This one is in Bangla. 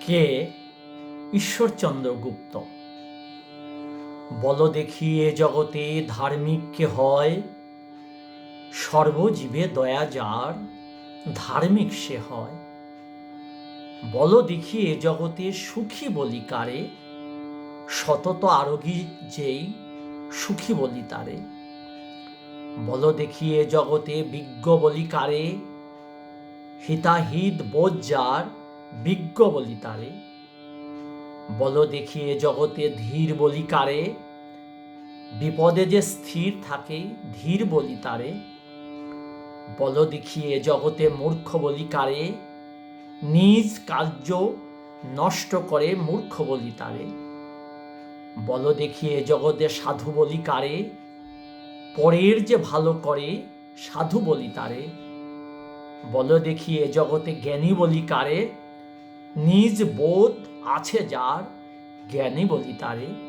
কে ঈশ্বরচন্দ্র গুপ্ত। বল দেখি এ জগতে ধার্মিক কে হয়, সর্বজীবে দয়া যার ধার্মিক সে হয়। বল দেখি এ জগতে সুখী বলি কারে, সতত আরোগী যেই সুখী বলি তারে। বল দেখি এ জগতে বিজ্ঞ বলি কারে, হিতাহিত বোধ যার বিজ্ঞ বলি তারে। বল দেখি এ জগতে ধীর বলি কারে, বিপদে যে স্থির থাকে ধীর বলি তারে। বল দেখি এ জগতে মূর্খ বলি কারে, নিজ কার্য নষ্ট করে মূর্খ বলি তারে। বল দেখি এ জগতে সাধু বলি কারে, পরের যে ভালো করে সাধু বলি তারে। বল দেখি এ জগতে জ্ঞানী বলি কারে, নিজ বোধ আছে যার জ্ঞানী বলি তারে।